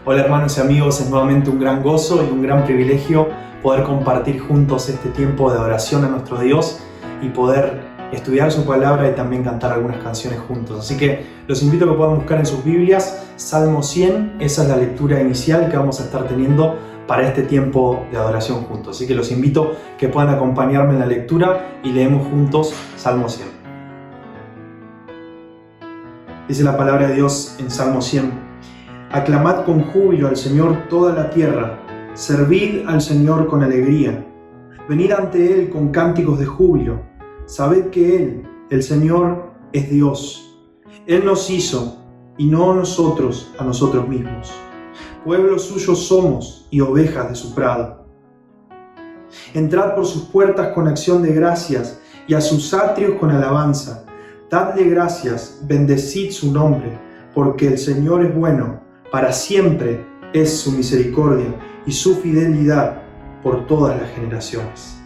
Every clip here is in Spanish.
Hola hermanos y amigos, es nuevamente un gran gozo y un gran privilegio poder compartir juntos este tiempo de adoración a nuestro Dios y poder estudiar su palabra y también cantar algunas canciones juntos. Así que los invito a que puedan buscar en sus Biblias Salmo 100, esa es la lectura inicial que vamos a estar teniendo para este tiempo de adoración juntos. Así que los invito a que puedan acompañarme en la lectura y leemos juntos Salmo 100. Dice la palabra de Dios en Salmo 100. Aclamad con júbilo al Señor toda la tierra, servid al Señor con alegría. Venid ante Él con cánticos de júbilo. Sabed que Él, el Señor, es Dios. Él nos hizo y no nosotros a nosotros mismos. Pueblo suyo somos y ovejas de su prado. Entrad por sus puertas con acción de gracias y a sus atrios con alabanza. Dadle gracias, bendecid su nombre, porque el Señor es bueno. Para siempre es su misericordia y su fidelidad por todas las generaciones.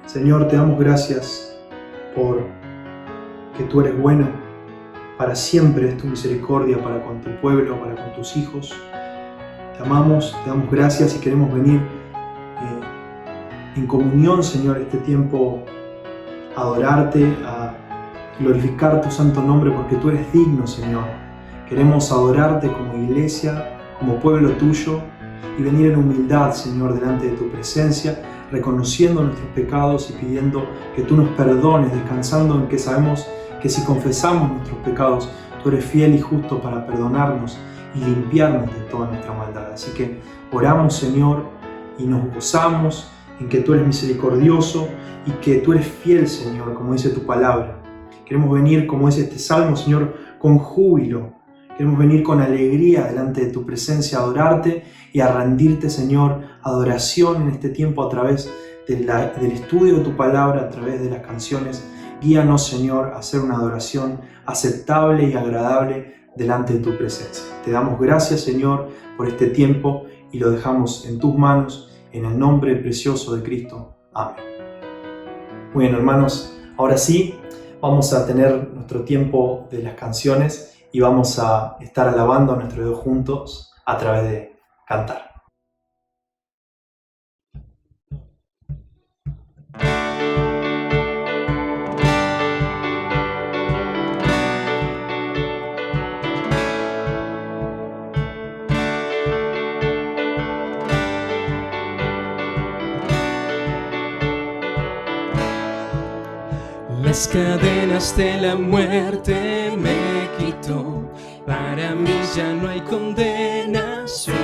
Señor, te damos gracias por que tú eres bueno. Para siempre es tu misericordia para con tu pueblo, para con tus hijos. Te amamos, te damos gracias y queremos venir en comunión, Señor, este tiempo a adorarte, a glorificar tu santo nombre porque tú eres digno, Señor. Queremos adorarte como iglesia, como pueblo tuyo y venir en humildad, Señor, delante de tu presencia, reconociendo nuestros pecados y pidiendo que tú nos perdones, descansando en que sabemos que si confesamos nuestros pecados, tú eres fiel y justo para perdonarnos y limpiarnos de toda nuestra maldad. Así que oramos, Señor, y nos gozamos en que tú eres misericordioso y que tú eres fiel, Señor, como dice tu palabra. Queremos venir, como dice este salmo, Señor, con júbilo. Queremos venir con alegría delante de tu presencia a adorarte y a rendirte, Señor, adoración en este tiempo a través del estudio de tu palabra, a través de las canciones. Guíanos, Señor, a hacer una adoración aceptable y agradable delante de tu presencia. Te damos gracias, Señor, por este tiempo y lo dejamos en tus manos, en el nombre precioso de Cristo. Amén. Muy bien, hermanos, ahora sí vamos a tener nuestro tiempo de las canciones y vamos a estar alabando a nuestro Dios juntos a través de cantar. Las cadenas de la muerte me quitó. Para mí ya no hay condenación,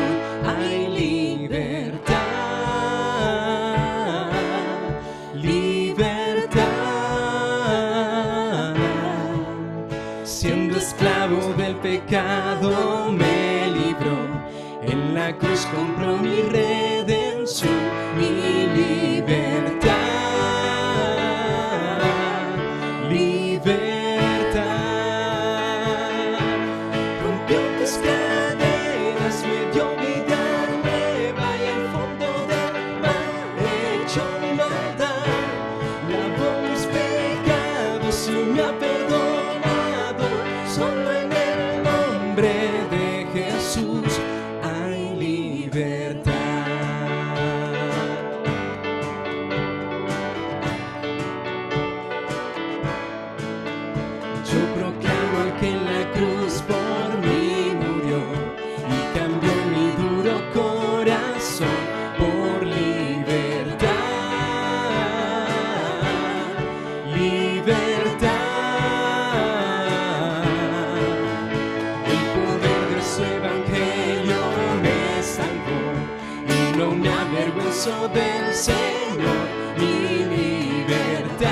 hay libertad. Libertad. Siendo esclavo del pecado me libró. En la cruz compró mi redención, mi libertad. Del Señor, mi libertad,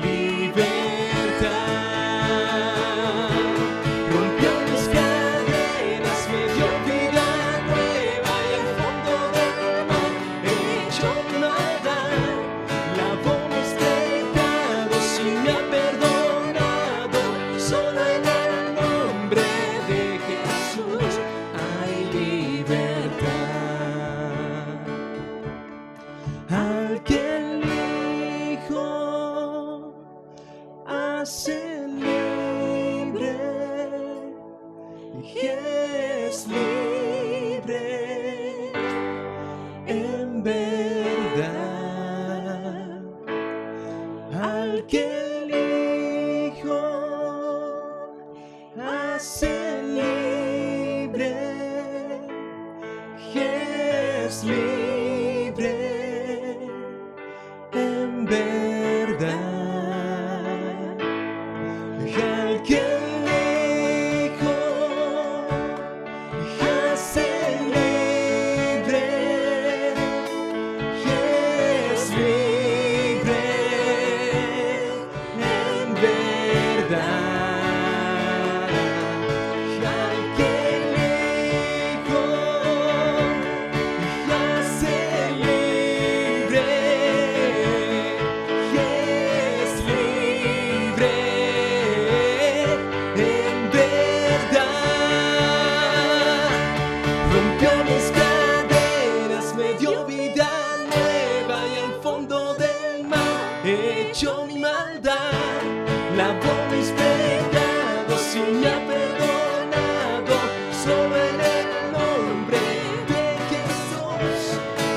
libertad. Rompió mis cadenas, me dio vida nueva y al fondo del mar echó nada. Lavó mis pecados y me ha perdonado. Solo en el nombre de Jesús hay libertad. y es libre en verdad. Al que el Hijo hace libre, y es libre en verdad. Al que el Hijo hace libre, y es libre en verdad. Al que el Hijo hace libre, y es libre en verdad. Rompió mis cadenas, me dio vida nueva y al fondo del mar echó mi maldad. Lavó mis pecados y me ha perdonado, solo en el nombre de Jesús.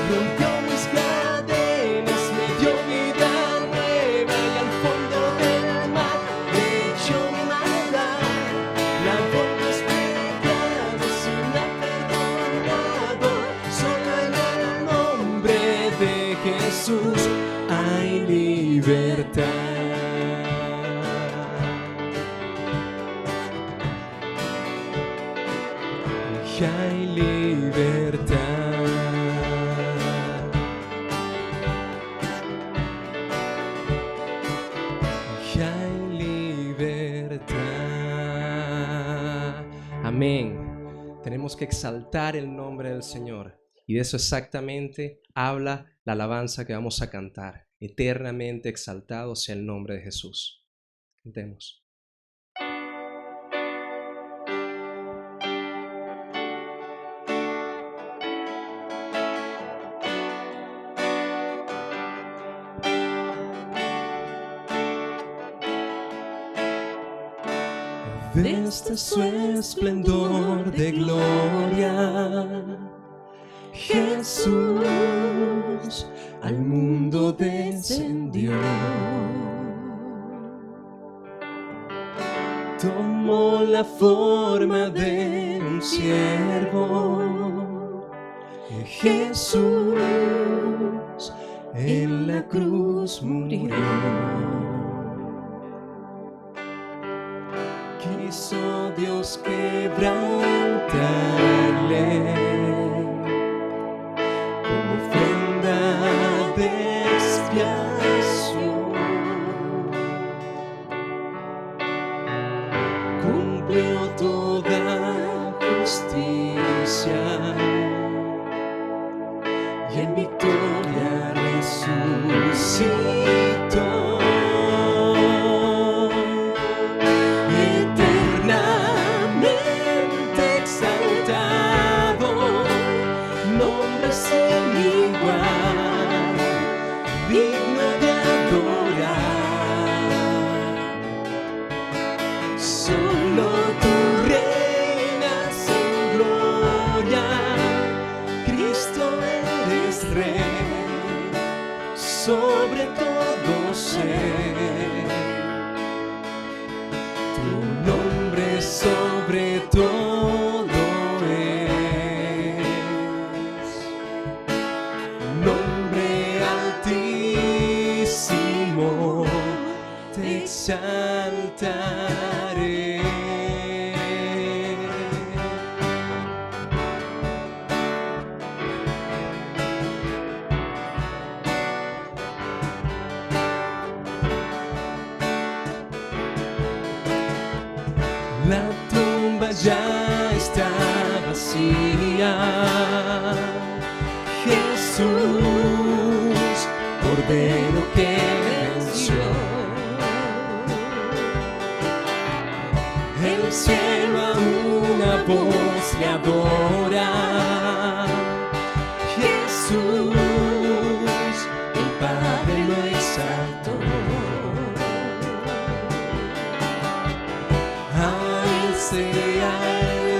Rompió mis cadenas, me dio vida nueva y al fondo del mar echó mi maldad. Lavó mis pecados y me ha perdonado, solo en el nombre de Jesús hay libertad. Y hay libertad. Y hay libertad. Amén. Tenemos que exaltar el nombre del Señor. Y de eso exactamente habla la alabanza que vamos a cantar. Eternamente exaltado sea el nombre de Jesús. Cantemos. Desde su esplendor de gloria, Jesús al mundo descendió. Tomó la forma de un siervo. Jesús en la cruz murió. Quiso Dios quebrantarle como ofrenda de expiación. Cumplió toda justicia y en victoria resucitó. Eternamente exaltado, nombre sin igual, digno de adorar. Solo tú reinas en gloria, Cristo eres Rey, sobre todo ser. Tu nombre sobre todo es, nombre altísimo, te exaltaré. La tumba ya está vacía. Jesús, Cordero que venció. El cielo a una voz le adora. Jesús, el Padre lo exaltó. Sea el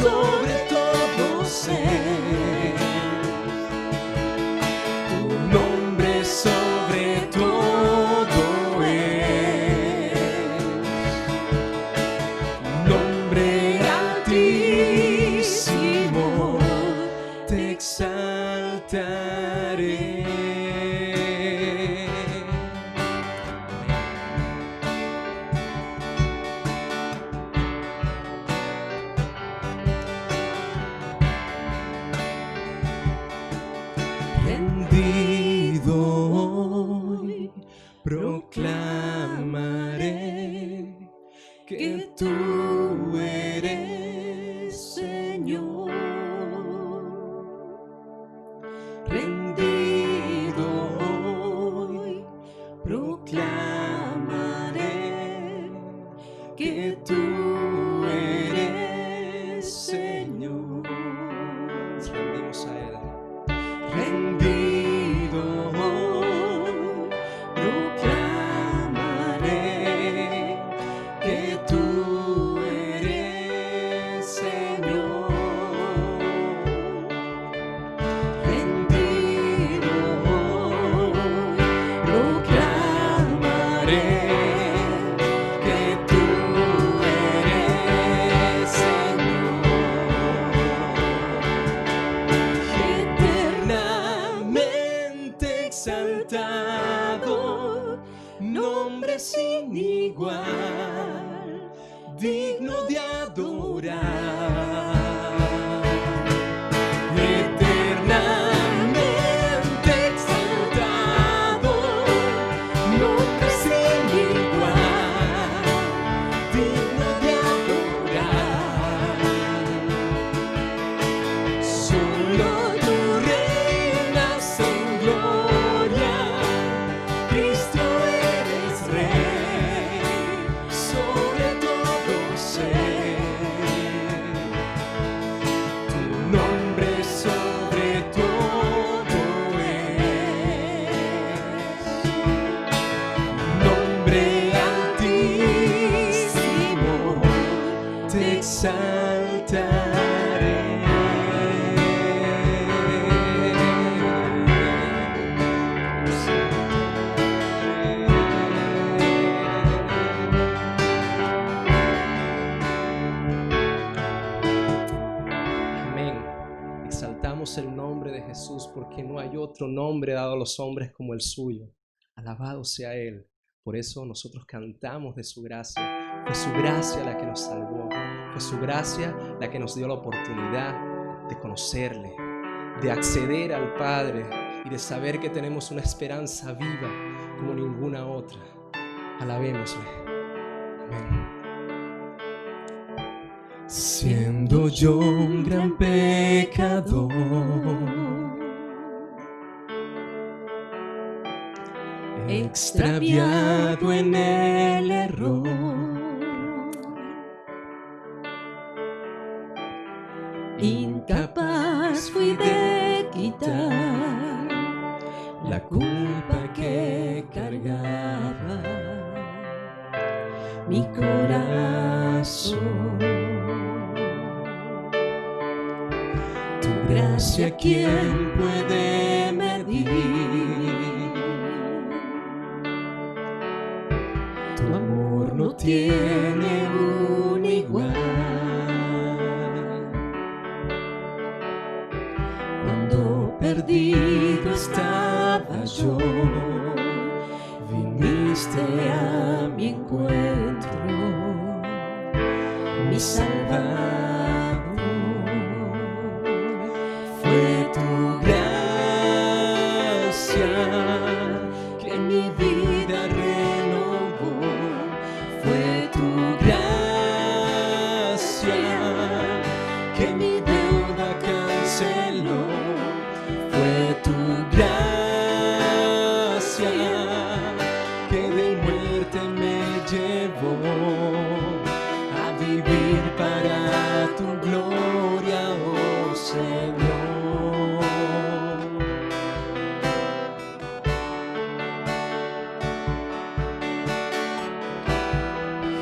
sobre todo ser, tu nombre sobre todo es, nombre altísimo, te exaltaré. Rendido hoy, proclamaré que tú eres Señor. Rendido hoy, proclamaré que tú eres Señor. Nos rendimos a Él. Rendido hoy, proclamaré que tú eres Señor. Rendido hoy, proclamaré que tú eres Señor. Eternamente exaltado, nombre sin igual, digno de adorar. Eternamente exaltado, nombre sin igual, digno de adorar. Solo tú reinas en gloria, Cristo eres Rey, sobre todo ser, tu nombre sobre todo es, nombre altísimo, te exaltaré. Amén. Exaltamos el nombre de Jesús porque no hay otro nombre dado a los hombres como el suyo. Alabado sea Él. Por eso nosotros cantamos de su gracia. Fue su gracia la que nos salvó. Fue su gracia la que nos dio la oportunidad de conocerle, de acceder al Padre y de saber que tenemos una esperanza viva como ninguna otra. Alabémosle. Amén. Siendo yo un gran pecador, extraviado en el error, incapaz fui de quitar la culpa que cargaba mi corazón. Tu gracia, ¿quién puede medir? Tu amor no tiene un igual. Cuando perdido estaba yo, viniste a mi encuentro, mi Salvador. Fue tu gracia que mi vida renovó. Fue tu gracia que mi deuda canceló. Fue tu gracia que de muerte me llevó a vivir para tu gloria, oh Señor.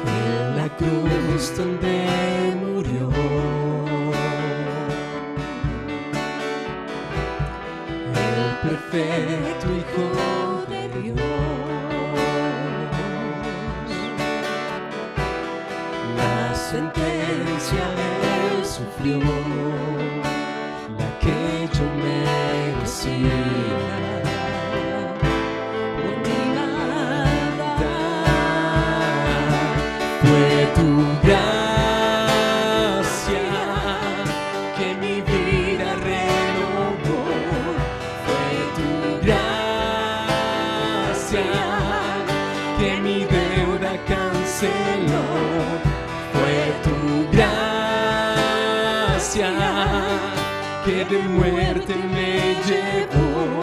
En la cruz donde murió, perfecto Hijo de Dios. La sentencia Él sufrió, la que yo merecía. Por mi maldad fue tu gracia que mi vida renovó. Fue tu gracia que mi deuda canceló. Fue tu gracia que de muerte me llevó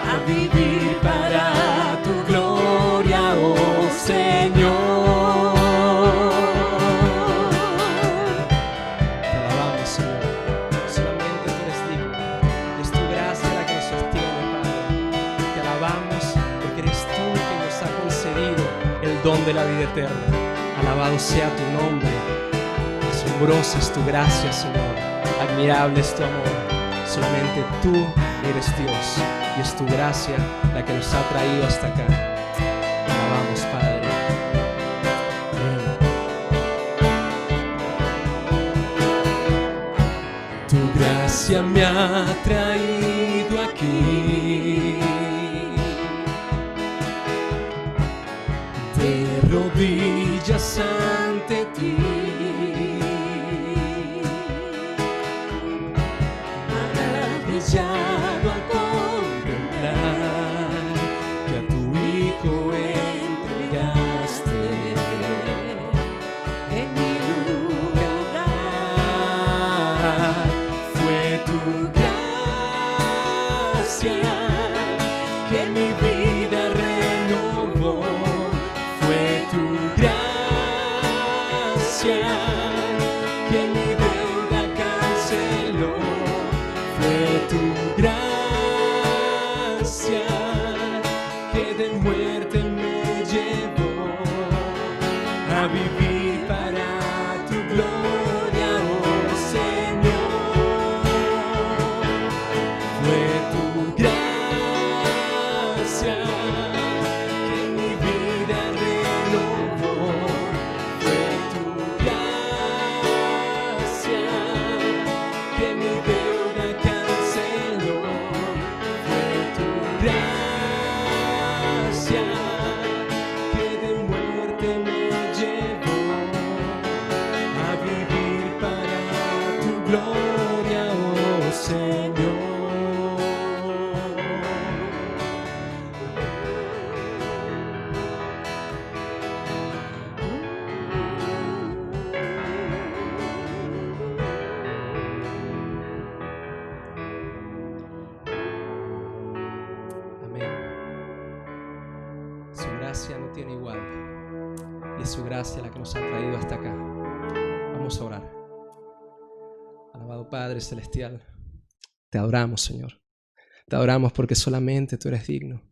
a vivir para tu gloria, oh Señor. Te alabamos, Señor. Solamente tú eres digno. Es tu gracia la que nos sostiene, Padre. Te alabamos porque eres tú quien nos ha concedido el don de la vida eterna. Alabado sea tu nombre. Asombrosa es tu gracia, Señor. Admirable es tu amor. Solamente tú eres Dios y es tu gracia la que nos ha traído hasta acá. Alabamos, Padre. Amén. Tu gracia me ha traído aquí. De rodillas ante ti. Maravillado al contemplar que a tu Hijo entregaste en mi lugar. Fue tu gracia que mi vida renovó. Fue tu gracia que mi deuda canceló. Fue tu gracia que de muerte me llevó a vivir para tu gloria, oh Señor. Fue tu gracia que mi vida renovó. Fue tu gracia que mi deuda canceló. Fue tu gracia que de muerte me llevó a vivir para tu gloria, oh Señor. Amén. Su gracia no tiene igual y es su gracia la que nos ha traído hasta acá. Vamos a orar. Alabado Padre Celestial, te adoramos, Señor. Te adoramos porque solamente tú eres digno.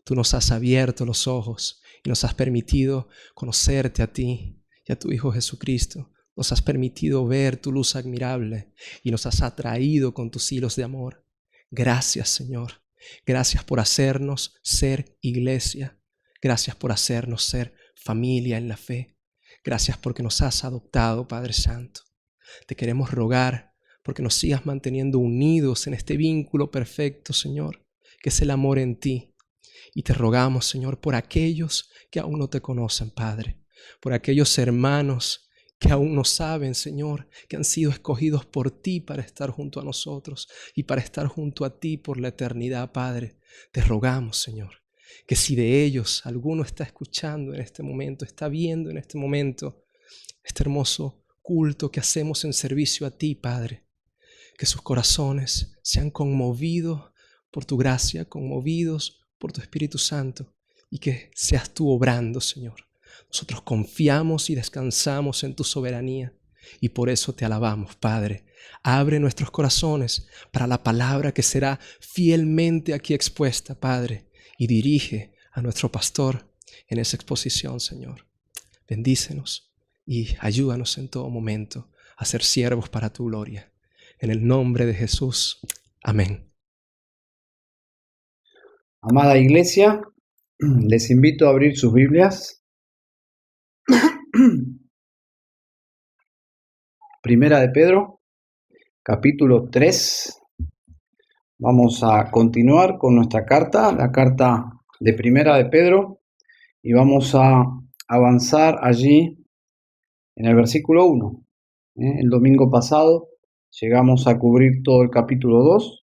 Tú nos has abierto los ojos y nos has permitido conocerte a ti y a tu Hijo Jesucristo. Nos has permitido ver tu luz admirable y nos has atraído con tus hilos de amor. Gracias, Señor. Gracias por hacernos ser iglesia. Gracias por hacernos ser familia en la fe. Gracias porque nos has adoptado, Padre Santo. Te queremos rogar porque nos sigas manteniendo unidos en este vínculo perfecto, Señor, que es el amor en ti. Y te rogamos, Señor, por aquellos que aún no te conocen, Padre, por aquellos hermanos que aún no saben, Señor, que han sido escogidos por ti para estar junto a nosotros y para estar junto a ti por la eternidad, Padre. Te rogamos, Señor, que si de ellos alguno está escuchando en este momento, está viendo en este momento este hermoso culto que hacemos en servicio a ti, Padre, que sus corazones sean conmovidos por tu gracia, conmovidos por tu Espíritu Santo y que seas tú obrando, Señor. Nosotros confiamos y descansamos en tu soberanía y por eso te alabamos, Padre. Abre nuestros corazones para la palabra que será fielmente aquí expuesta, Padre, y dirige a nuestro pastor en esa exposición, Señor. Bendícenos y ayúdanos en todo momento a ser siervos para tu gloria. En el nombre de Jesús. Amén. Amada iglesia, les invito a abrir sus Biblias. Primera de Pedro, capítulo 3. Vamos a continuar con nuestra carta, la carta de Primera de Pedro, y vamos a avanzar allí en el versículo 1. El domingo pasado llegamos a cubrir todo el capítulo 2.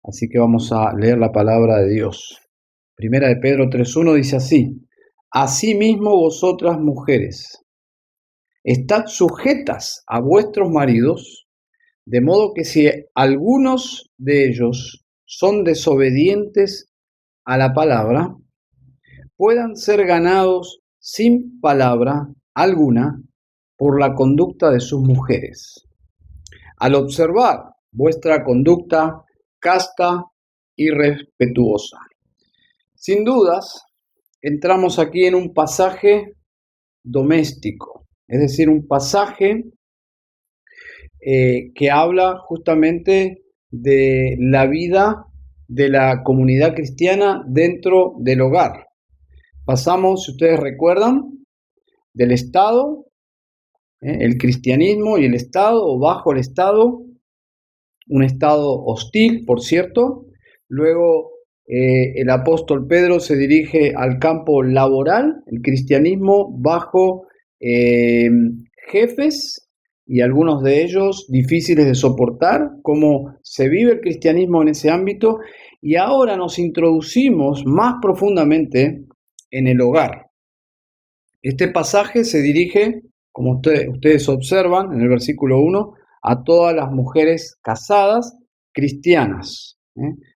Así que vamos a leer la palabra de Dios. Primera de Pedro 3.1 dice así: Asimismo vosotras mujeres, estad sujetas a vuestros maridos, de modo que si algunos de ellos son desobedientes a la palabra, puedan ser ganados sin palabra alguna por la conducta de sus mujeres. Al observar vuestra conducta casta y respetuosa. Sin dudas, entramos aquí en un pasaje doméstico, es decir, un pasaje que habla justamente de la vida de la comunidad cristiana dentro del hogar. Pasamos, si ustedes recuerdan, del Estado, el cristianismo y el Estado, o bajo el Estado, un estado hostil, por cierto. Luego el apóstol Pedro se dirige al campo laboral, el cristianismo bajo jefes y algunos de ellos difíciles de soportar, cómo se vive el cristianismo en ese ámbito, y ahora nos introducimos más profundamente en el hogar. Este pasaje se dirige, como ustedes observan en el versículo 1, a todas las mujeres casadas cristianas.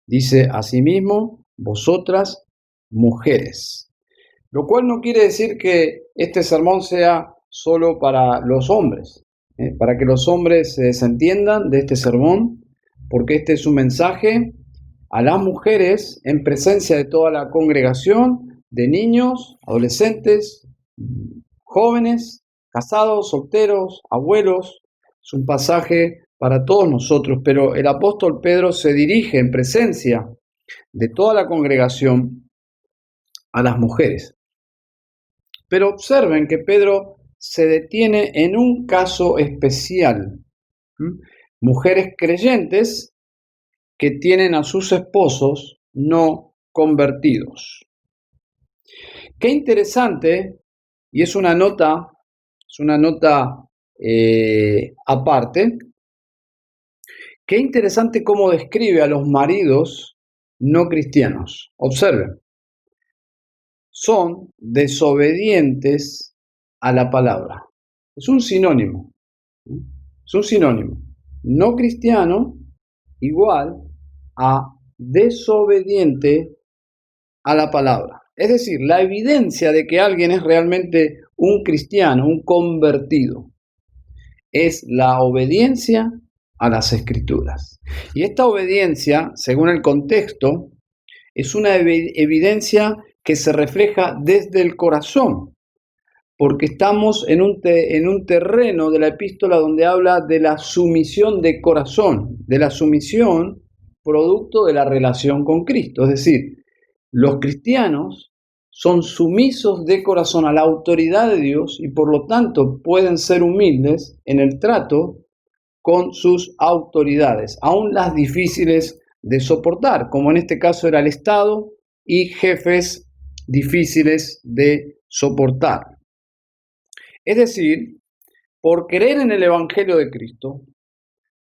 Dice asimismo, vosotras mujeres. Lo cual no quiere decir que este sermón sea solo para los hombres, para que los hombres se entiendan de este sermón, porque este es un mensaje a las mujeres en presencia de toda la congregación, de niños, adolescentes, jóvenes, casados, solteros, abuelos. Es un pasaje para todos nosotros, pero el apóstol Pedro se dirige en presencia de toda la congregación a las mujeres. Pero observen que Pedro se detiene en un caso especial. Mujeres creyentes que tienen a sus esposos no convertidos. Qué interesante, y es una nota aparte. Qué interesante cómo describe a los maridos no cristianos. Observen, son desobedientes a la palabra. Es un sinónimo. No cristiano igual a desobediente a la palabra. Es decir, la evidencia de que alguien es realmente un cristiano, un convertido, es la obediencia a las Escrituras. Y esta obediencia, según el contexto, es una evidencia que se refleja desde el corazón, porque estamos en un terreno de la epístola donde habla de la sumisión de corazón, de la sumisión producto de la relación con Cristo. Es decir, los cristianos son sumisos de corazón a la autoridad de Dios y por lo tanto pueden ser humildes en el trato con sus autoridades, aun las difíciles de soportar, como en este caso era el Estado y jefes difíciles de soportar. Es decir, por creer en el Evangelio de Cristo,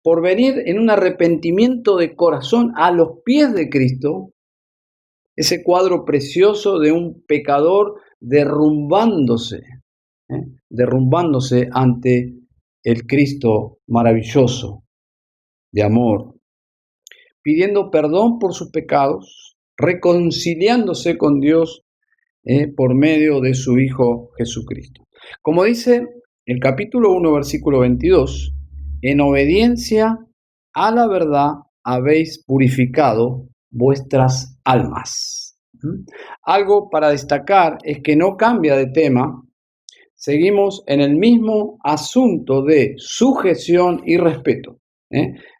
por venir en un arrepentimiento de corazón a los pies de Cristo, ese cuadro precioso de un pecador derrumbándose ante el Cristo maravilloso de amor, pidiendo perdón por sus pecados, reconciliándose con Dios por medio de su Hijo Jesucristo. Como dice el capítulo 1, versículo 22, en obediencia a la verdad habéis purificado vuestras almas. Algo para destacar es que no cambia de tema, seguimos en el mismo asunto de sujeción y respeto.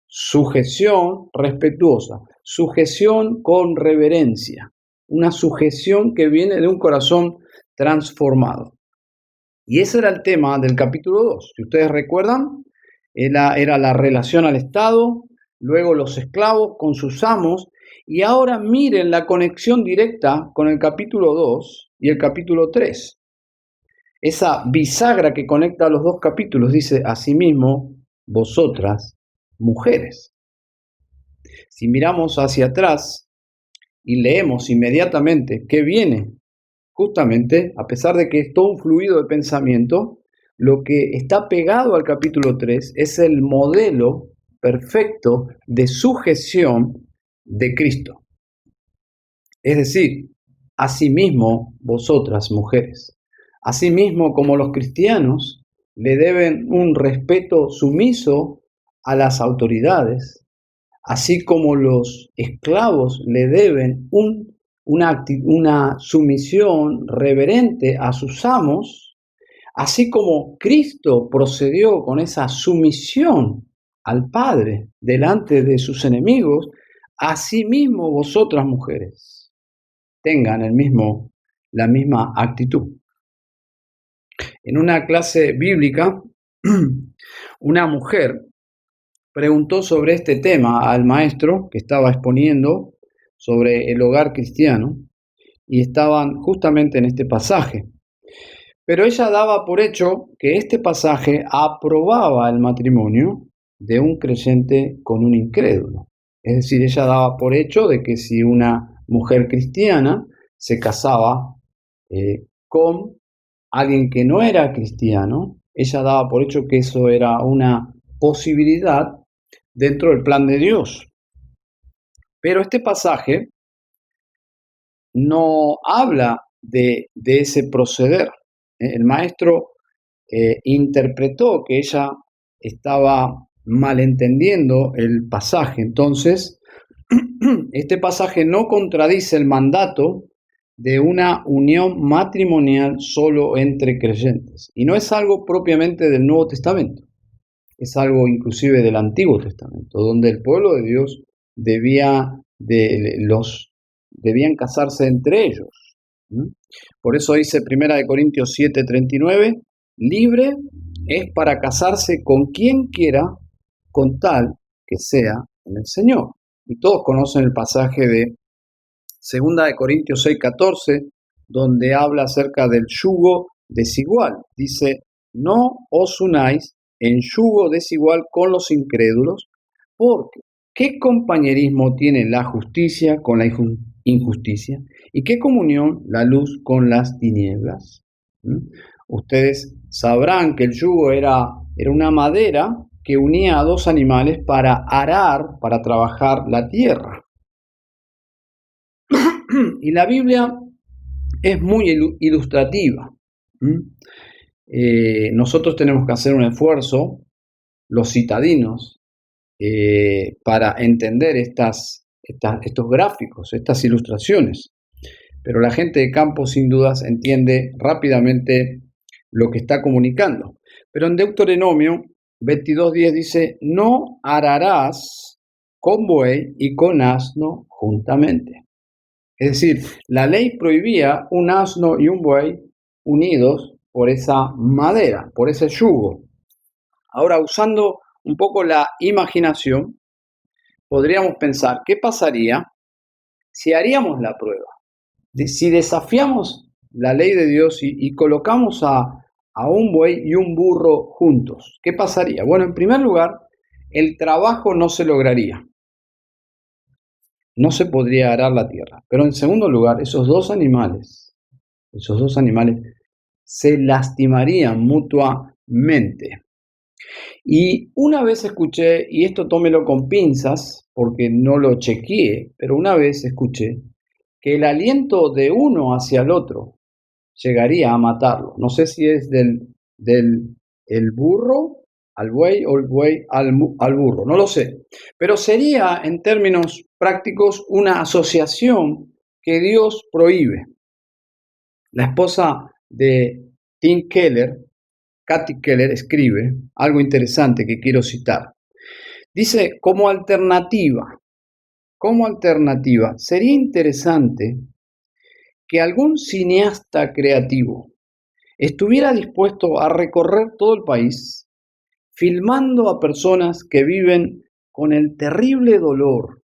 Sujeción respetuosa, sujeción con reverencia. una sujeción que viene de un corazón transformado. Y ese era el tema del capítulo 2. Si ustedes recuerdan, era la relación al Estado, luego los esclavos con sus amos, y ahora miren la conexión directa con el capítulo 2 y el capítulo 3. Esa bisagra que conecta los dos capítulos dice, asimismo, vosotras, mujeres. Si miramos hacia atrás y leemos inmediatamente qué viene, justamente, a pesar de que es todo un fluido de pensamiento, lo que está pegado al capítulo 3 es el modelo perfecto de sujeción de Cristo. Es decir, asimismo vosotras, mujeres, asimismo como los cristianos le deben un respeto sumiso a las autoridades, así como los esclavos le deben una sumisión reverente a sus amos, así como Cristo procedió con esa sumisión al Padre delante de sus enemigos, asimismo vosotras, mujeres, tengan la misma actitud. En una clase bíblica, una mujer preguntó sobre este tema al maestro que estaba exponiendo sobre el hogar cristiano y estaban justamente en este pasaje. Pero ella daba por hecho que este pasaje aprobaba el matrimonio de un creyente con un incrédulo. Es decir, ella daba por hecho de que si una mujer cristiana se casaba con alguien que no era cristiano, ella daba por hecho que eso era una posibilidad dentro del plan de Dios. Pero este pasaje no habla de ese proceder. El maestro interpretó que ella estaba malentendiendo el pasaje. Entonces, este pasaje no contradice el mandato de una unión matrimonial solo entre creyentes. Y no es algo propiamente del Nuevo Testamento. Es algo inclusive del Antiguo Testamento, donde el pueblo de Dios debían casarse entre ellos. Por eso dice 1 Corintios 7:39, libre es para casarse con quien quiera, con tal que sea en el Señor. Y todos conocen el pasaje de 2 Corintios 6:14, donde habla acerca del yugo desigual. Dice, no os unáis en yugo desigual con los incrédulos, porque ¿qué compañerismo tiene la justicia con la injusticia? ¿Y qué comunión la luz con las tinieblas? Ustedes sabrán que el yugo era una madera que unía a dos animales para arar, para trabajar la tierra. Y la Biblia es muy ilustrativa. Nosotros tenemos que hacer un esfuerzo, los citadinos, para entender estos gráficos, estas ilustraciones. Pero la gente de campo sin dudas entiende rápidamente lo que está comunicando. Pero en Deuteronomio 22:10 dice, no ararás con buey y con asno juntamente. Es decir, la ley prohibía un asno y un buey unidos por esa madera, por ese yugo. Ahora, usando un poco la imaginación, podríamos pensar, ¿qué pasaría si haríamos la prueba? Si desafiamos la ley de Dios y colocamos a un buey y un burro juntos, ¿qué pasaría? Bueno, en primer lugar, el trabajo no se lograría. No se podría arar la tierra. Pero en segundo lugar, esos dos animales se lastimarían mutuamente. Y una vez escuché, y esto tómelo con pinzas, porque no lo chequeé, pero una vez escuché que el aliento de uno hacia el otro llegaría a matarlo. No sé si es el burro al buey o el buey al burro, no lo sé. Pero sería, en términos prácticos, una asociación que Dios prohíbe. La esposa de Tim Keller, Kathy Keller, escribe algo interesante que quiero citar. Dice, como alternativa, sería interesante que algún cineasta creativo estuviera dispuesto a recorrer todo el país filmando a personas que viven con el terrible dolor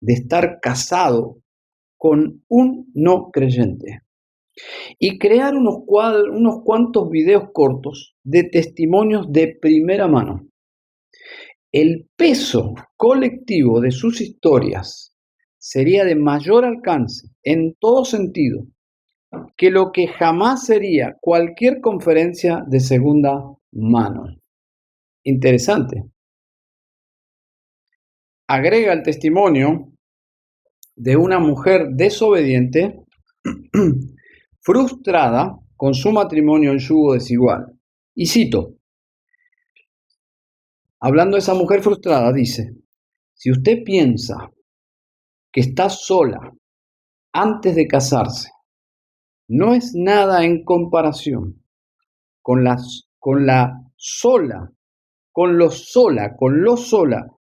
de estar casado con un no creyente y crear unos cuantos videos cortos de testimonios de primera mano. El peso colectivo de sus historias sería de mayor alcance en todo sentido que lo que jamás sería cualquier conferencia de segunda mano. Interesante. Agrega el testimonio de una mujer desobediente, frustrada con su matrimonio en yugo desigual. Y cito, hablando de esa mujer frustrada, dice, si usted piensa que está sola antes de casarse, no es nada en comparación con lo sola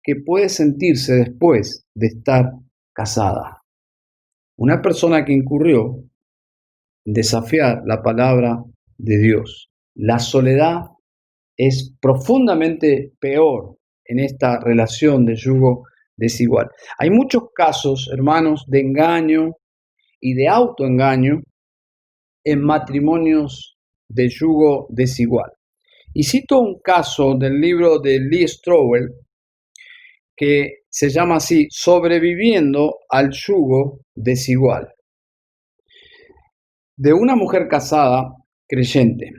que puede sentirse después de estar casada. Una persona que incurrió en desafiar la palabra de Dios. La soledad es profundamente peor en esta relación de yugo desigual. Hay muchos casos, hermanos, de engaño y de autoengaño en matrimonios de yugo desigual. Y cito un caso del libro de Lee Strobel que se llama así, Sobreviviendo al yugo desigual, de una mujer casada creyente.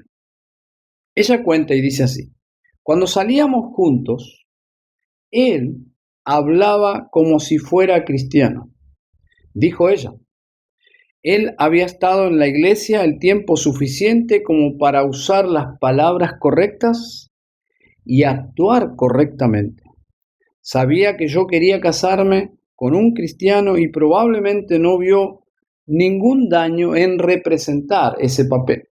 Ella cuenta y dice así, cuando salíamos juntos, él hablaba como si fuera cristiano, dijo ella. Él había estado en la iglesia el tiempo suficiente como para usar las palabras correctas y actuar correctamente. Sabía que yo quería casarme con un cristiano y probablemente no vio ningún daño en representar ese papel.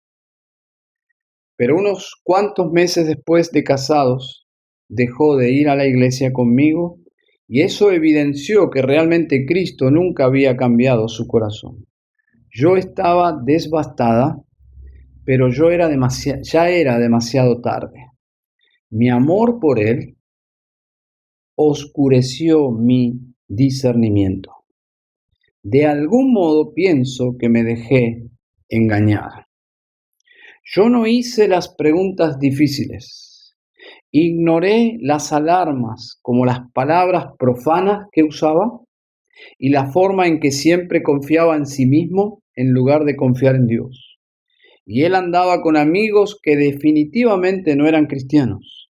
Pero unos cuantos meses después de casados, dejó de ir a la iglesia conmigo y eso evidenció que realmente Cristo nunca había cambiado su corazón. Yo estaba devastada, pero ya era demasiado tarde. Mi amor por él oscureció mi discernimiento. De algún modo pienso que me dejé engañar. Yo no hice las preguntas difíciles. Ignoré las alarmas como las palabras profanas que usaba y la forma en que siempre confiaba en sí mismo en lugar de confiar en Dios. Y él andaba con amigos que definitivamente no eran cristianos.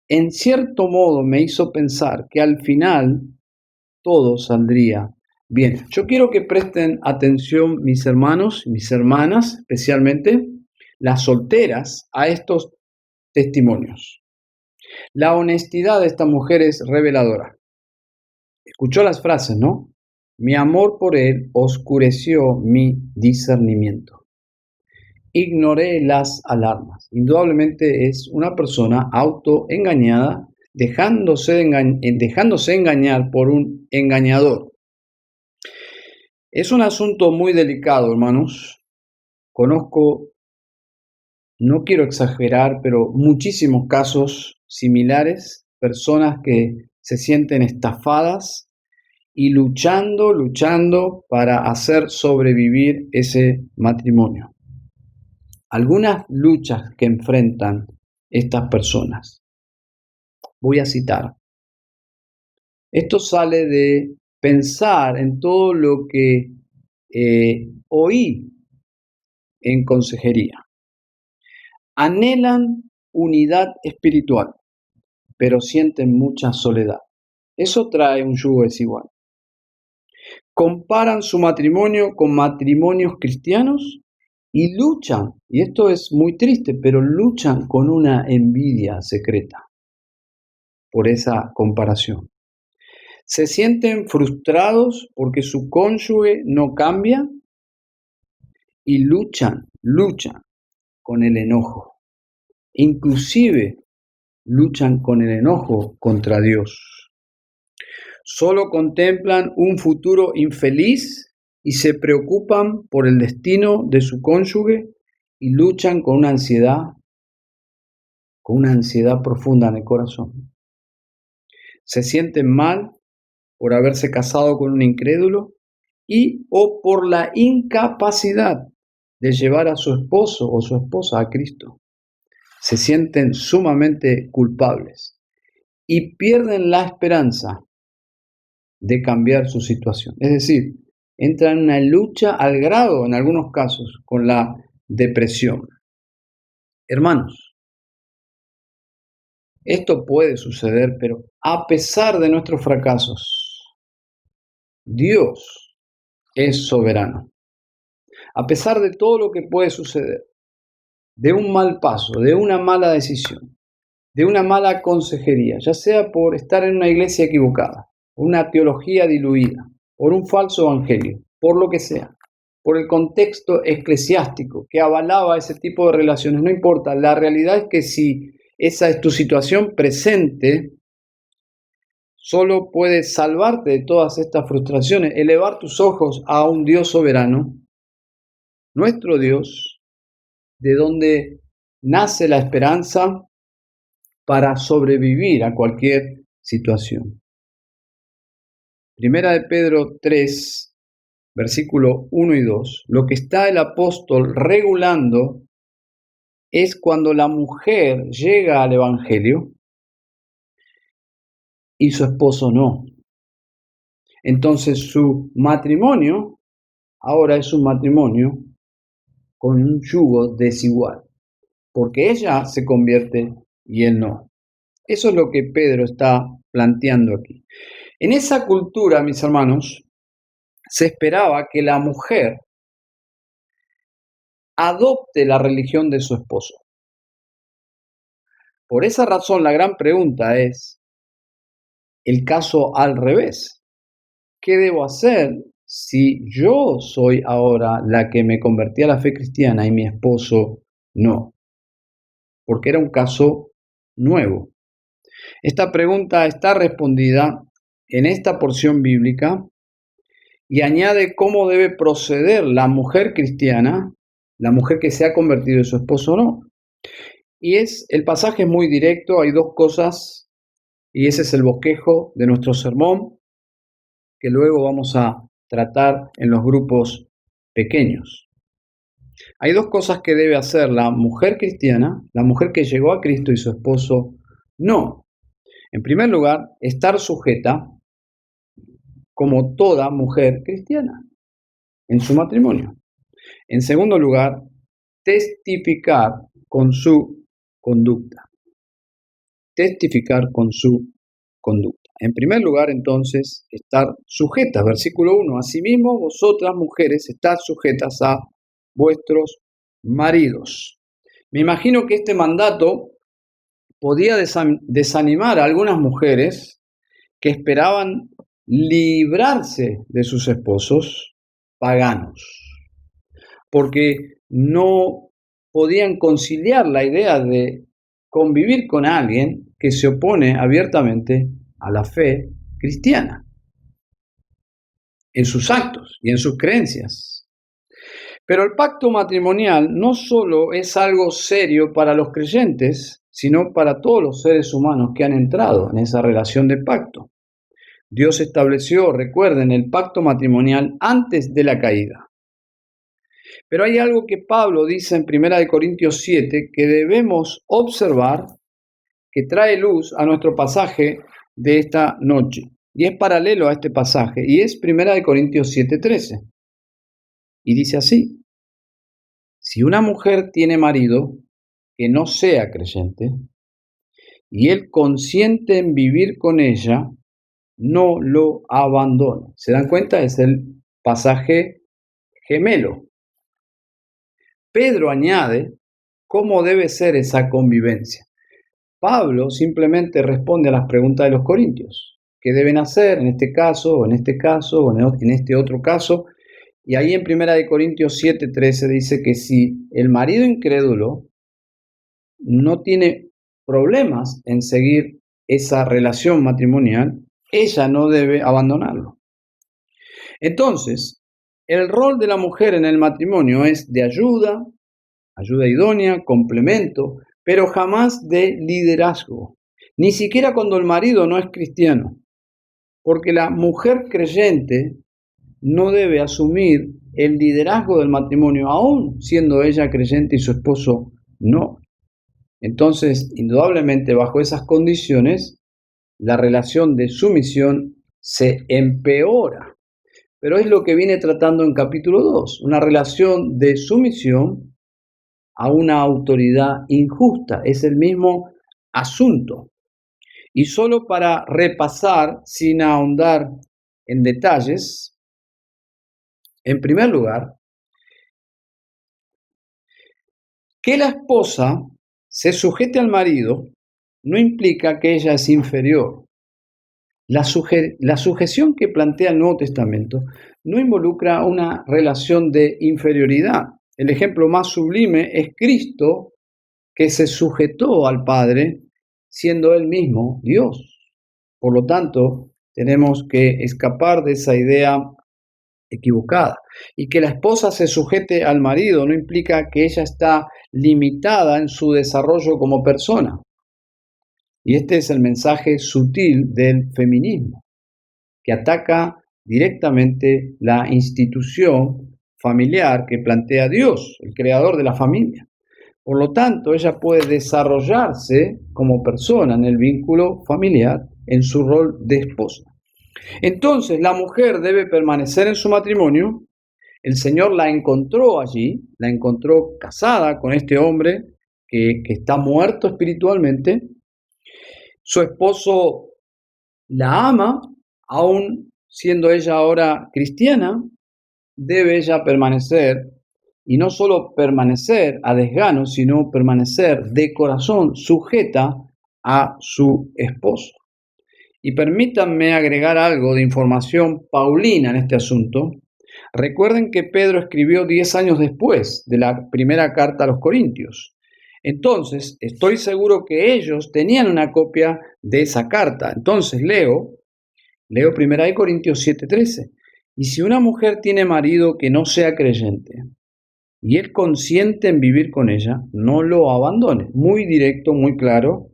En cierto modo me hizo pensar que al final todo saldría bien. Yo quiero que presten atención mis hermanos, mis hermanas, especialmente las solteras, a estos testimonios. La honestidad de esta mujer es reveladora. Escuchó las frases, ¿no? Mi amor por él oscureció mi discernimiento. Ignoré las alarmas. Indudablemente es una persona autoengañada, dejándose engañar por un engañador. Es un asunto muy delicado, hermanos. Conozco, no quiero exagerar, pero muchísimos casos similares, personas que se sienten estafadas y luchando para hacer sobrevivir ese matrimonio. Algunas luchas que enfrentan estas personas. Voy a citar. Esto sale de pensar en todo lo que oí en consejería. Anhelan unidad espiritual, pero sienten mucha soledad. Eso trae un yugo desigual. Comparan su matrimonio con matrimonios cristianos y luchan, y esto es muy triste, pero luchan con una envidia secreta por esa comparación. Se sienten frustrados porque su cónyuge no cambia y luchan con el enojo. Inclusive luchan con el enojo contra Dios. Solo contemplan un futuro infeliz y se preocupan por el destino de su cónyuge y luchan con una ansiedad profunda en el corazón. Se sienten mal por haberse casado con un incrédulo y o por la incapacidad de llevar a su esposo o su esposa a Cristo. Se sienten sumamente culpables y pierden la esperanza de cambiar su situación. Es decir, entran en una lucha al grado, en algunos casos, con la depresión. Hermanos, esto puede suceder, pero a pesar de nuestros fracasos, Dios es soberano. A pesar de todo lo que puede suceder, de un mal paso, de una mala decisión, de una mala consejería, ya sea por estar en una iglesia equivocada, una teología diluida, por un falso evangelio, por lo que sea, por el contexto eclesiástico que avalaba ese tipo de relaciones, no importa, la realidad es que si esa es tu situación presente, solo puedes salvarte de todas estas frustraciones, elevar tus ojos a un Dios soberano, nuestro Dios, de donde nace la esperanza para sobrevivir a cualquier situación. Primera de Pedro 3, versículo 1 y 2, lo que está el apóstol regulando es cuando la mujer llega al evangelio y su esposo no. Entonces su matrimonio ahora es un matrimonio con un yugo desigual, porque ella se convierte y él no. Eso es lo que Pedro está planteando aquí. En esa cultura, mis hermanos, se esperaba que la mujer adopte la religión de su esposo. Por esa razón, la gran pregunta es el caso al revés. ¿Qué debo hacer si yo soy ahora la que me convertí a la fe cristiana y mi esposo no? Porque era un caso nuevo. Esta pregunta está respondida en esta porción bíblica y añade cómo debe proceder la mujer cristiana, la mujer que se ha convertido y su esposo no. Y el pasaje es muy directo, hay dos cosas, y ese es el bosquejo de nuestro sermón, que luego vamos a tratar en los grupos pequeños. Hay dos cosas que debe hacer la mujer cristiana, la mujer que llegó a Cristo y su esposo no. En primer lugar, estar sujeta como toda mujer cristiana en su matrimonio. En segundo lugar, testificar con su conducta. Testificar con su conducta. En primer lugar, entonces, estar sujetas. Versículo 1. Asimismo, vosotras mujeres, estad sujetas a vuestros maridos. Me imagino que este mandato podía desanimar a algunas mujeres que esperaban librarse de sus esposos paganos, porque no podían conciliar la idea de convivir con alguien que se opone abiertamente a la fe cristiana, en sus actos y en sus creencias. Pero el pacto matrimonial no solo es algo serio para los creyentes, sino para todos los seres humanos que han entrado en esa relación de pacto. Dios estableció, recuerden, el pacto matrimonial antes de la caída. Pero hay algo que Pablo dice en 1 Corintios 7 que debemos observar, que trae luz a nuestro pasaje de esta noche. Y es paralelo a este pasaje, y es 1 Corintios 7:13. Y dice así: si una mujer tiene marido que no sea creyente, y él consiente en vivir con ella, no lo abandone. ¿Se dan cuenta? Es el pasaje gemelo. Pedro añade cómo debe ser esa convivencia. Pablo simplemente responde a las preguntas de los corintios. ¿Qué deben hacer en este caso, o en este caso, o en este otro caso? Y ahí en 1 Corintios 7:13 dice que si el marido incrédulo no tiene problemas en seguir esa relación matrimonial, ella no debe abandonarlo. Entonces, El rol de la mujer en el matrimonio es de ayuda, ayuda idónea, complemento, pero jamás de liderazgo, ni siquiera cuando el marido no es cristiano, porque la mujer creyente no debe asumir el liderazgo del matrimonio, aún siendo ella creyente y su esposo no. Entonces, indudablemente, bajo esas condiciones, la relación de sumisión se empeora. Pero es lo que viene tratando en capítulo 2, una relación de sumisión a una autoridad injusta. Es el mismo asunto. Y solo para repasar, sin ahondar en detalles, en primer lugar, que la esposa se sujete al marido no implica que ella es inferior. La sujeción que plantea el Nuevo Testamento no involucra una relación de inferioridad. El ejemplo más sublime es Cristo, que se sujetó al Padre siendo Él mismo Dios. Por lo tanto, tenemos que escapar de esa idea equivocada. Y que la esposa se sujete al marido no implica que ella está limitada en su desarrollo como persona. Y este es el mensaje sutil del feminismo, que ataca directamente la institución familiar que plantea Dios, el creador de la familia. Por lo tanto, ella puede desarrollarse como persona en el vínculo familiar, en su rol de esposa. Entonces, la mujer debe permanecer en su matrimonio. El Señor la encontró allí, la encontró casada con este hombre que está muerto espiritualmente. Su esposo la ama, aun siendo ella ahora cristiana, debe ella permanecer, y no solo permanecer a desgano, sino permanecer de corazón sujeta a su esposo. Y permítanme agregar algo de información paulina en este asunto. Recuerden que Pedro escribió 10 años después de la primera carta a los Corintios. Entonces, estoy seguro que ellos tenían una copia de esa carta. Entonces, leo 1 Corintios 7:13. Y si una mujer tiene marido que no sea creyente, y él consiente en vivir con ella, no lo abandone. Muy directo, muy claro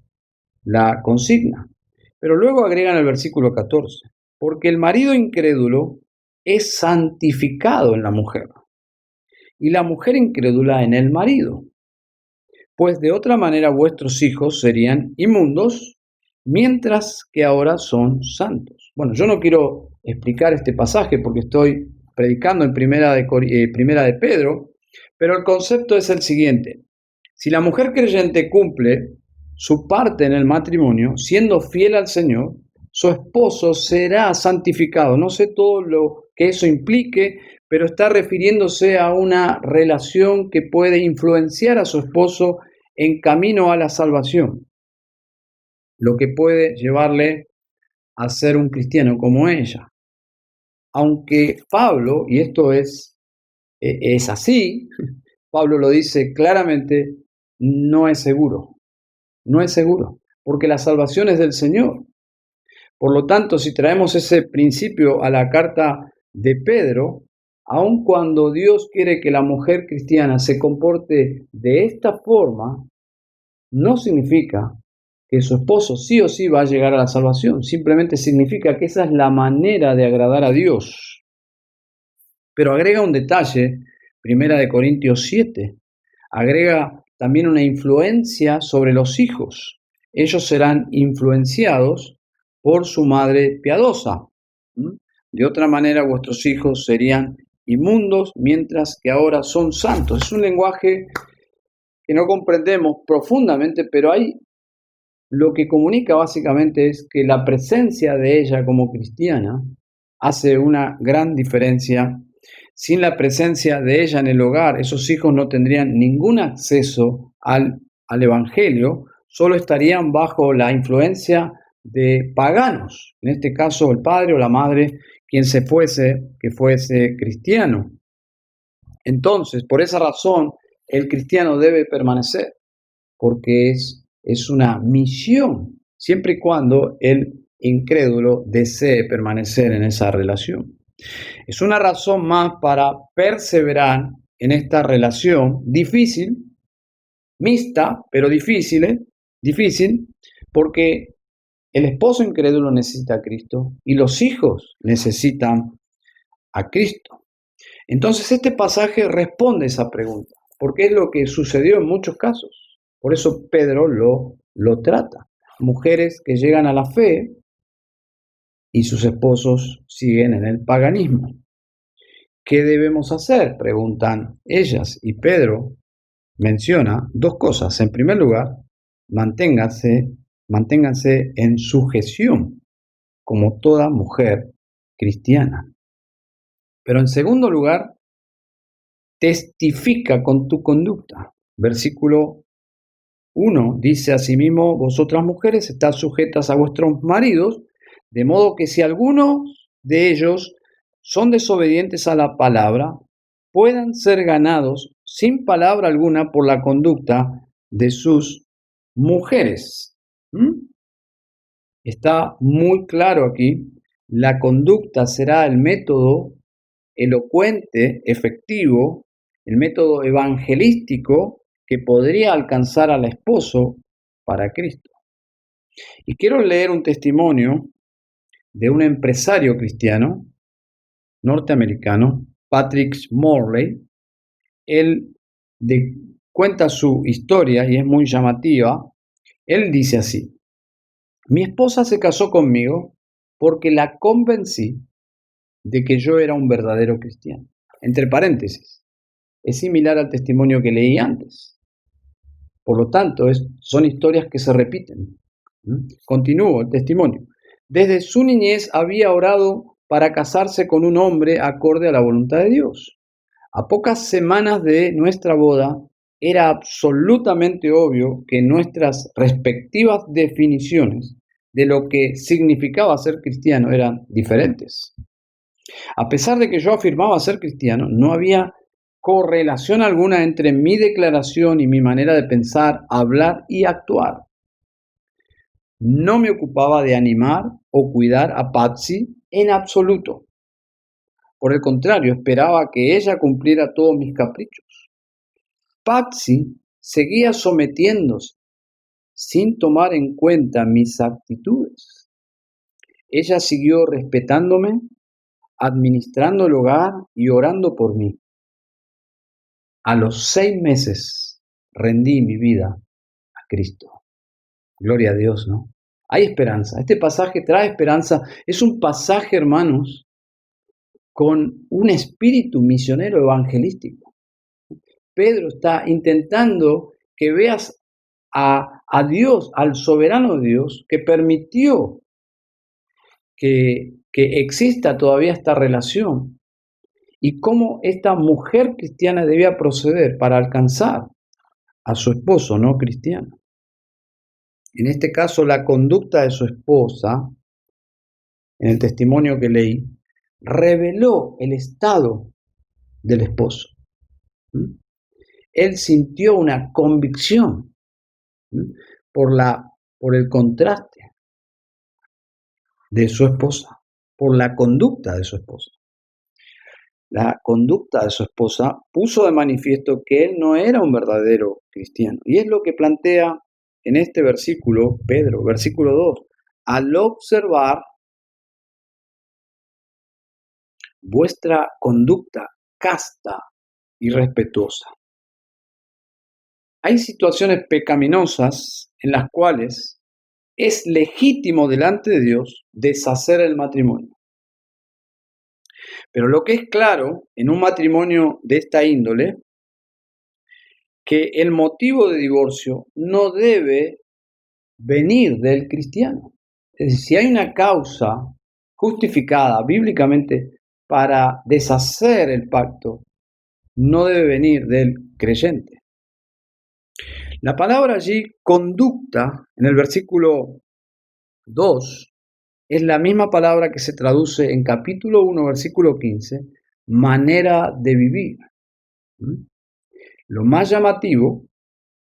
la consigna. Pero luego agregan el versículo 14. Porque el marido incrédulo es santificado en la mujer, y la mujer incrédula en el marido. Pues de otra manera vuestros hijos serían inmundos, mientras que ahora son santos. Bueno, yo no quiero explicar este pasaje porque estoy predicando en primera de Pedro, pero el concepto es el siguiente. Si la mujer creyente cumple su parte en el matrimonio, siendo fiel al Señor, su esposo será santificado. No sé todo lo que eso implique, pero está refiriéndose a una relación que puede influenciar a su esposo en camino a la salvación, lo que puede llevarle a ser un cristiano como ella. Aunque Pablo, y esto es así, Pablo lo dice claramente, no es seguro, porque la salvación es del Señor. Por lo tanto, si traemos ese principio a la carta de Pedro, aun cuando Dios quiere que la mujer cristiana se comporte de esta forma, no significa que su esposo sí o sí va a llegar a la salvación. Simplemente significa que esa es la manera de agradar a Dios. Pero agrega un detalle, 1 Corintios 7, agrega también una influencia sobre los hijos. Ellos serán influenciados por su madre piadosa. De otra manera, vuestros hijos serían inmundos, mientras que ahora son santos. Es un lenguaje que no comprendemos profundamente, pero ahí lo que comunica básicamente es que la presencia de ella como cristiana hace una gran diferencia. Sin la presencia de ella en el hogar, esos hijos no tendrían ningún acceso al Evangelio, solo estarían bajo la influencia de paganos, en este caso el padre o la madre, que fuese cristiano. Entonces, por esa razón, el cristiano debe permanecer, porque es una misión, siempre y cuando el incrédulo desee permanecer en esa relación. Es una razón más para perseverar en esta relación difícil, mixta, pero difícil, porque el esposo incrédulo necesita a Cristo y los hijos necesitan a Cristo. Entonces este pasaje responde esa pregunta, porque es lo que sucedió en muchos casos. Por eso Pedro lo trata. Mujeres que llegan a la fe y sus esposos siguen en el paganismo. ¿Qué debemos hacer?, preguntan ellas, y Pedro menciona dos cosas. En primer lugar, manténganse en sujeción, como toda mujer cristiana. Pero en segundo lugar, testifica con tu conducta. Versículo 1 dice asimismo: vosotras mujeres estad sujetas a vuestros maridos, de modo que si algunos de ellos son desobedientes a la palabra, puedan ser ganados sin palabra alguna por la conducta de sus mujeres. Está muy claro aquí, la conducta será el método elocuente, efectivo, el método evangelístico que podría alcanzar al esposo para Cristo. Y quiero leer un testimonio de un empresario cristiano norteamericano, Patrick Morley. Él cuenta su historia y es muy llamativa. Él dice así: mi esposa se casó conmigo porque la convencí de que yo era un verdadero cristiano. Entre paréntesis, es similar al testimonio que leí antes. Por lo tanto, son historias que se repiten. Continúo el testimonio. Desde su niñez había orado para casarse con un hombre acorde a la voluntad de Dios. A pocas semanas de nuestra boda, era absolutamente obvio que nuestras respectivas definiciones de lo que significaba ser cristiano eran diferentes. A pesar de que yo afirmaba ser cristiano, no había correlación alguna entre mi declaración y mi manera de pensar, hablar y actuar. No me ocupaba de animar o cuidar a Patsy en absoluto. Por el contrario, esperaba que ella cumpliera todos mis caprichos. Patsy seguía sometiéndose sin tomar en cuenta mis actitudes. Ella siguió respetándome, administrando el hogar y orando por mí. A los 6 meses rendí mi vida a Cristo. Gloria a Dios, ¿no? Hay esperanza. Este pasaje trae esperanza. Es un pasaje, hermanos, con un espíritu misionero evangelístico. Pedro está intentando que veas a Dios, al soberano Dios, que permitió que exista todavía esta relación y cómo esta mujer cristiana debía proceder para alcanzar a su esposo no cristiano. En este caso, la conducta de su esposa, en el testimonio que leí, reveló el estado del esposo. Él sintió una convicción por el contraste de su esposa, por la conducta de su esposa. La conducta de su esposa puso de manifiesto que él no era un verdadero cristiano. Y es lo que plantea en este versículo Pedro, versículo 2. Al observar vuestra conducta casta y respetuosa. Hay situaciones pecaminosas en las cuales es legítimo delante de Dios deshacer el matrimonio. Pero lo que es claro en un matrimonio de esta índole, que el motivo de divorcio no debe venir del cristiano. Es decir, si hay una causa justificada bíblicamente para deshacer el pacto, no debe venir del creyente. La palabra allí, conducta, en el versículo 2, es la misma palabra que se traduce en capítulo 1, versículo 15, manera de vivir. Lo más llamativo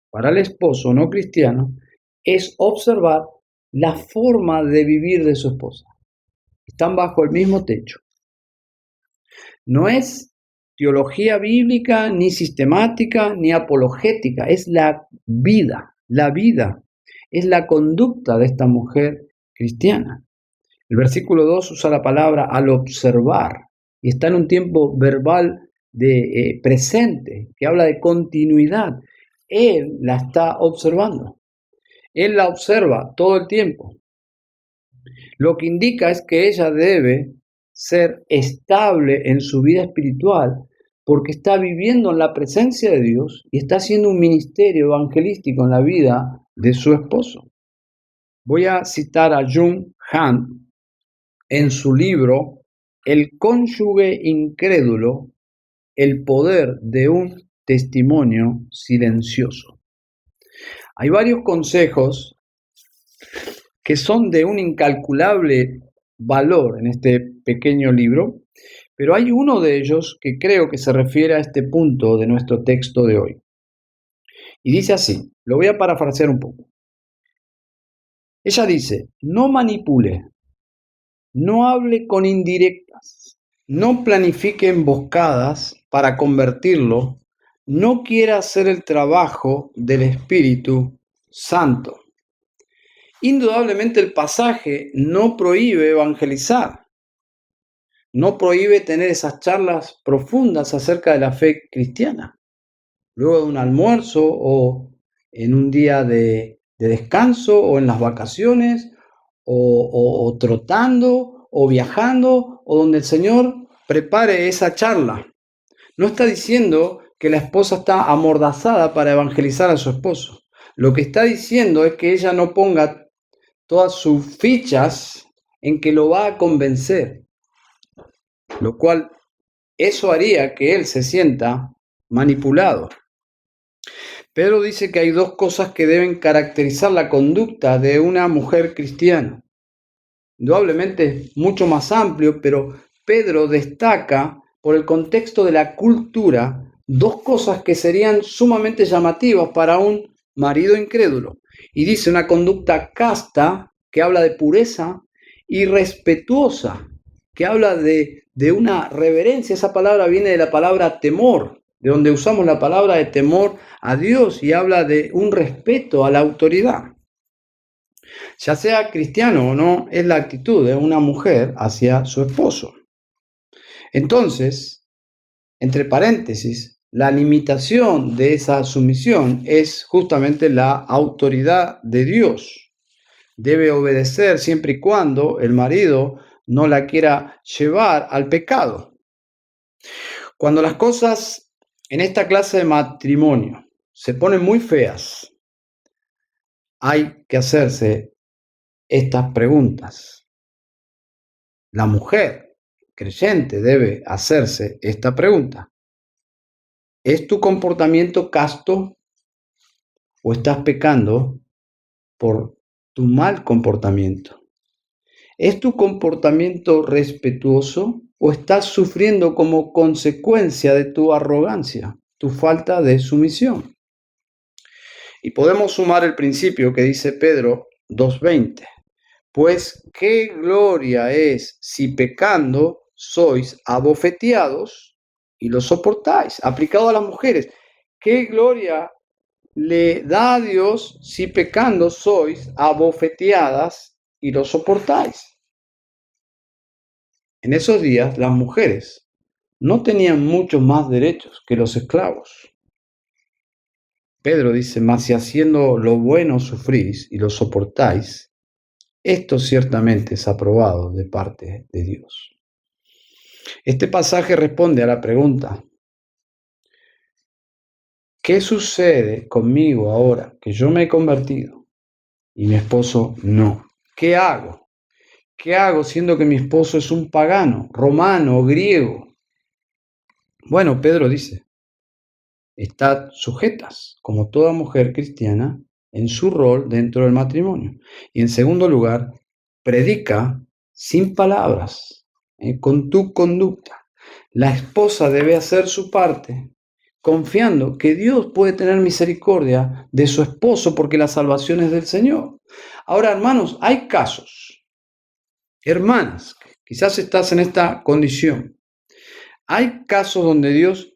para el esposo no cristiano es observar la forma de vivir de su esposa. Están bajo el mismo techo. No es teología bíblica, ni sistemática, ni apologética, es la vida, es la conducta de esta mujer cristiana. El versículo 2 usa la palabra al observar y está en un tiempo verbal de presente, que habla de continuidad. Él la está observando. Él la observa todo el tiempo. Lo que indica es que ella debe ser estable en su vida espiritual porque está viviendo en la presencia de Dios y está haciendo un ministerio evangelístico en la vida de su esposo. Voy a citar a Jung Han en su libro El cónyuge incrédulo, el poder de un testimonio silencioso. Hay varios consejos que son de un incalculable valor en este pequeño libro, pero hay uno de ellos que creo que se refiere a este punto de nuestro texto de hoy. Y dice así, lo voy a parafrasear un poco. Ella dice, no manipule, no hable con indirectas, no planifique emboscadas para convertirlo, no quiera hacer el trabajo del Espíritu Santo. Indudablemente el pasaje no prohíbe evangelizar, no prohíbe tener esas charlas profundas acerca de la fe cristiana, luego de un almuerzo o en un día de descanso o en las vacaciones o trotando o viajando o donde el Señor prepare esa charla. No está diciendo que la esposa está amordazada para evangelizar a su esposo. Lo que está diciendo es que ella no ponga todas sus fichas en que lo va a convencer, lo cual eso haría que él se sienta manipulado. Pedro dice que hay dos cosas que deben caracterizar la conducta de una mujer cristiana. Indudablemente es mucho más amplio, pero Pedro destaca por el contexto de la cultura dos cosas que serían sumamente llamativas para un marido incrédulo. Y dice una conducta casta, que habla de pureza, y respetuosa, que habla de una reverencia. Esa palabra viene de la palabra temor, de donde usamos la palabra de temor a Dios, y habla de un respeto a la autoridad. Ya sea cristiano o no, es la actitud de una mujer hacia su esposo. Entonces, entre paréntesis, la limitación de esa sumisión es justamente la autoridad de Dios. Debe obedecer siempre y cuando el marido no la quiera llevar al pecado. Cuando las cosas en esta clase de matrimonio se ponen muy feas, hay que hacerse estas preguntas. La mujer creyente debe hacerse esta pregunta. ¿Es tu comportamiento casto o estás pecando por tu mal comportamiento? ¿Es tu comportamiento respetuoso o estás sufriendo como consecuencia de tu arrogancia, tu falta de sumisión? Y podemos sumar el principio que dice Pedro 2:20. Pues qué gloria es si pecando sois abofeteados y lo soportáis. Aplicado a las mujeres, qué gloria le da a Dios si pecando sois abofeteadas y lo soportáis. En esos días las mujeres no tenían muchos más derechos que los esclavos. Pedro dice, mas si haciendo lo bueno sufrís y lo soportáis, esto ciertamente es aprobado de parte de Dios. Este pasaje responde a la pregunta, ¿qué sucede conmigo ahora que yo me he convertido y mi esposo no? ¿Qué hago? ¿Qué hago siendo que mi esposo es un pagano, romano, griego? Bueno, Pedro dice, estad sujetas, como toda mujer cristiana, en su rol dentro del matrimonio. Y en segundo lugar, predica sin palabras, con tu conducta. La esposa debe hacer su parte, confiando que Dios puede tener misericordia de su esposo porque la salvación es del Señor. Ahora, hermanos, hay casos, hermanas, quizás estás en esta condición. Hay casos donde Dios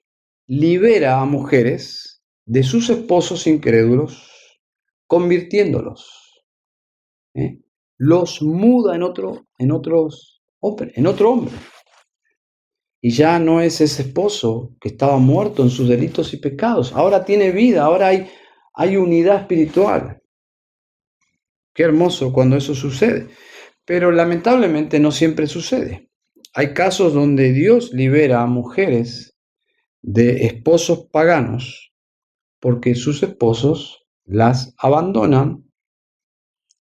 libera a mujeres de sus esposos incrédulos, convirtiéndolos, ¿eh? Los muda en otro hombre. Y ya no es ese esposo que estaba muerto en sus delitos y pecados. Ahora tiene vida, ahora hay unidad espiritual. Qué hermoso cuando eso sucede. Pero lamentablemente no siempre sucede. Hay casos donde Dios libera a mujeres de esposos paganos porque sus esposos las abandonan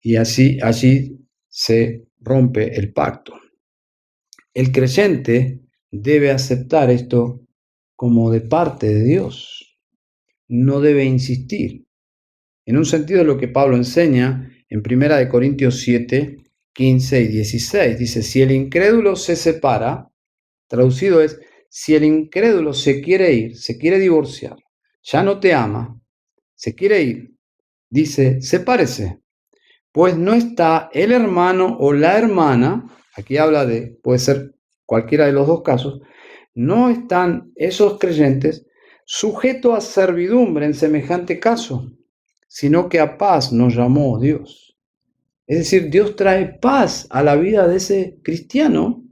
y allí se rompe el pacto. El creyente debe aceptar esto como de parte de Dios. No debe insistir. En un sentido, lo que Pablo enseña en 1 Corintios 7, 15 y 16. Dice, si el incrédulo se separa, traducido es, si el incrédulo se quiere ir, se quiere divorciar, ya no te ama, se quiere ir, dice, sepárese, pues no está el hermano o la hermana, aquí habla de, puede ser cualquiera de los dos casos, no están esos creyentes sujetos a servidumbre en semejante caso, sino que a paz nos llamó Dios. Es decir, Dios trae paz a la vida de ese cristiano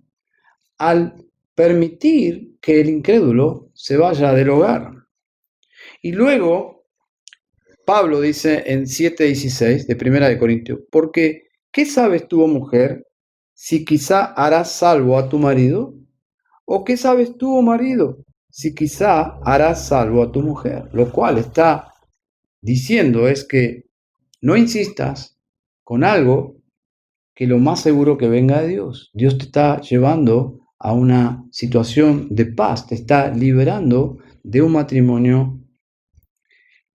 al permitir que el incrédulo se vaya del hogar. Y luego, Pablo dice en 7:16 de 1 Corintios, porque ¿qué sabes tú, oh mujer, si quizá harás salvo a tu marido? ¿O qué sabes tú, oh marido, si quizá harás salvo a tu mujer? Lo cual está diciendo es que no insistas con algo que lo más seguro que venga de Dios. Dios te está llevando a una situación de paz, te está liberando de un matrimonio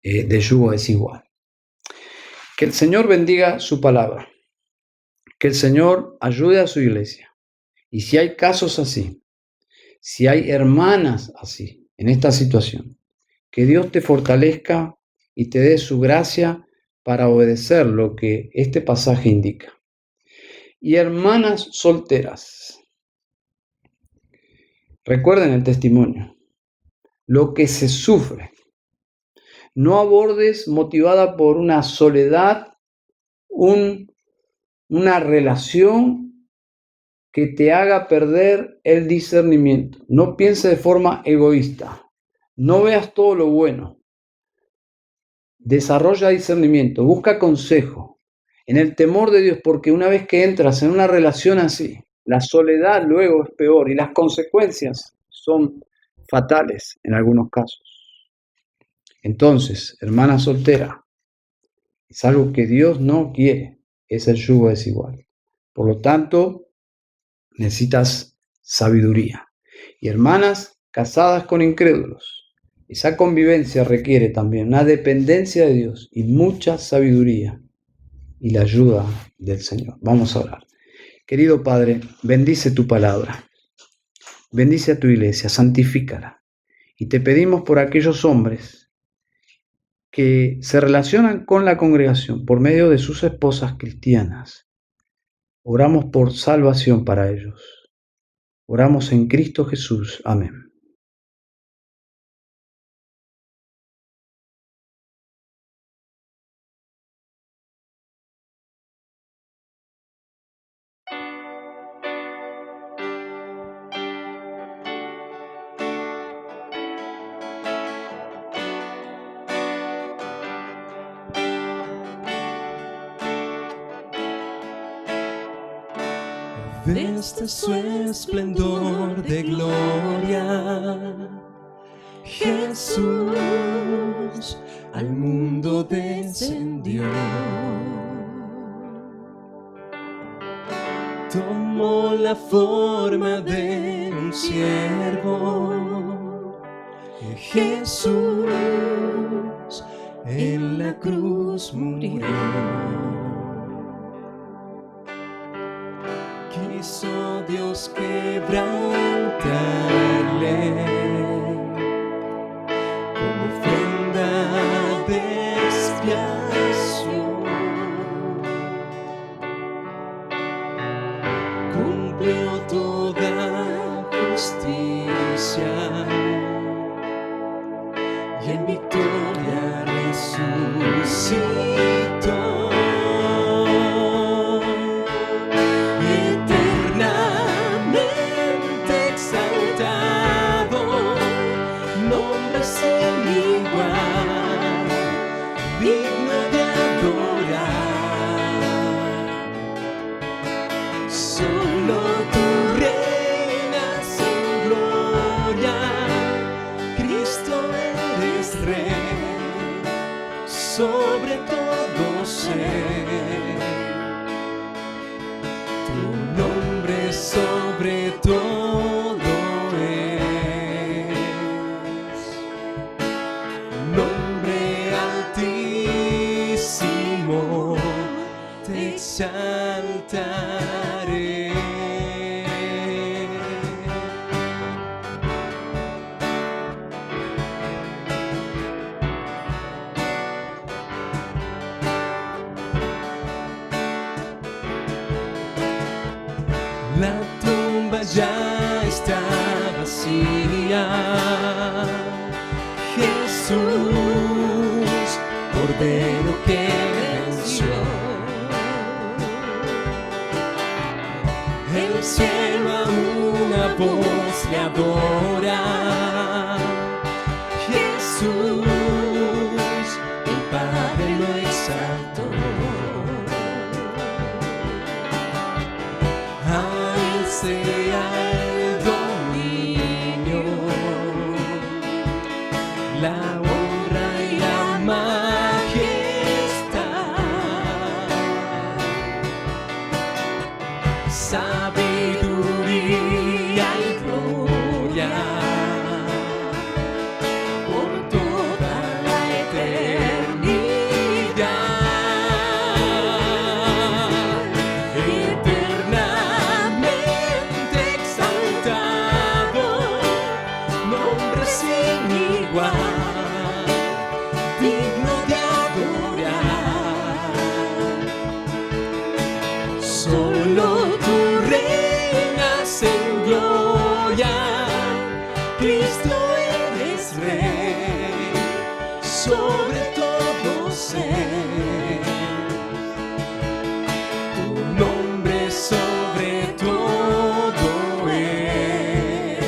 de yugo desigual. Que el Señor bendiga su palabra, que el Señor ayude a su iglesia. Y si hay casos así, si hay hermanas así, en esta situación, que Dios te fortalezca y te dé su gracia para obedecer lo que este pasaje indica. Y hermanas solteras, recuerden el testimonio, lo que se sufre. No abordes motivada por una soledad, una relación que te haga perder el discernimiento. No pienses de forma egoísta. No veas todo lo bueno. Desarrolla discernimiento, busca consejo en el temor de Dios, porque una vez que entras en una relación así, la soledad luego es peor y las consecuencias son fatales en algunos casos. Entonces, hermana soltera, es algo que Dios no quiere, es el yugo desigual. Por lo tanto, necesitas sabiduría. Y hermanas casadas con incrédulos, esa convivencia requiere también una dependencia de Dios y mucha sabiduría y la ayuda del Señor. Vamos a orar. Querido Padre, bendice tu palabra, bendice a tu iglesia, santifícala. Y te pedimos por aquellos hombres que se relacionan con la congregación por medio de sus esposas cristianas. Oramos por salvación para ellos. Oramos en Cristo Jesús. Amén. Desde su esplendor de gloria, Jesús al mundo descendió. Tomó la forma de un siervo. Jesús en la cruz murió. Quiso Dios quebrantarle como ofrenda de expiación. Cumplió toda justicia sobre todo ser, tu nombre sobre todo es, nombre altísimo, te exaltaré. La tumba ya está vacía. Jesús, Cordero que venció. El cielo a una voz le adora. Jesús, el Padre lo exaltó. A Él sea el dominio, la honra y la majestad, sabiduría y gloria por toda la eternidad. Eternamente exaltado, nombre sin igual, digno de adorar. Solo tú reinas en gloria, Cristo eres Rey, sobre todo ser, tu nombre sobre todo es,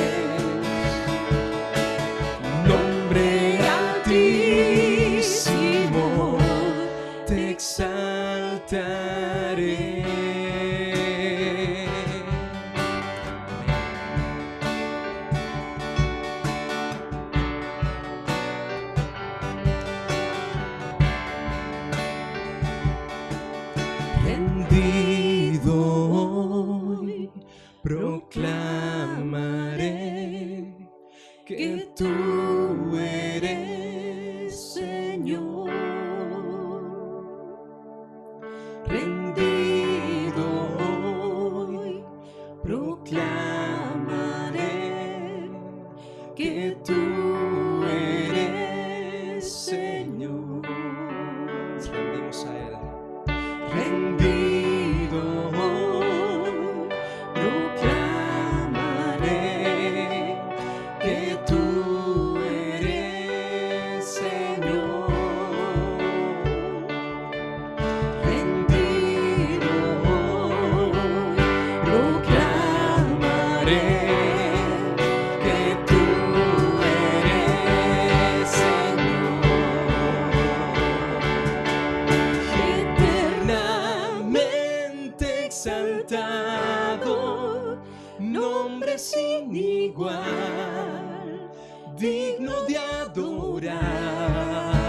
nombre altísimo, te exaltaré. Rendido hoy, proclamaré que tú eres Señor. Rendido hoy, proclamaré que tú eres Señor. Nos rendimos a Él. Rendido hoy, proclamaré que tú eres Señor. Rendido hoy, proclamaré que tú eres Señor. Eternamente exaltado, nombre sin igual, digno de adorar.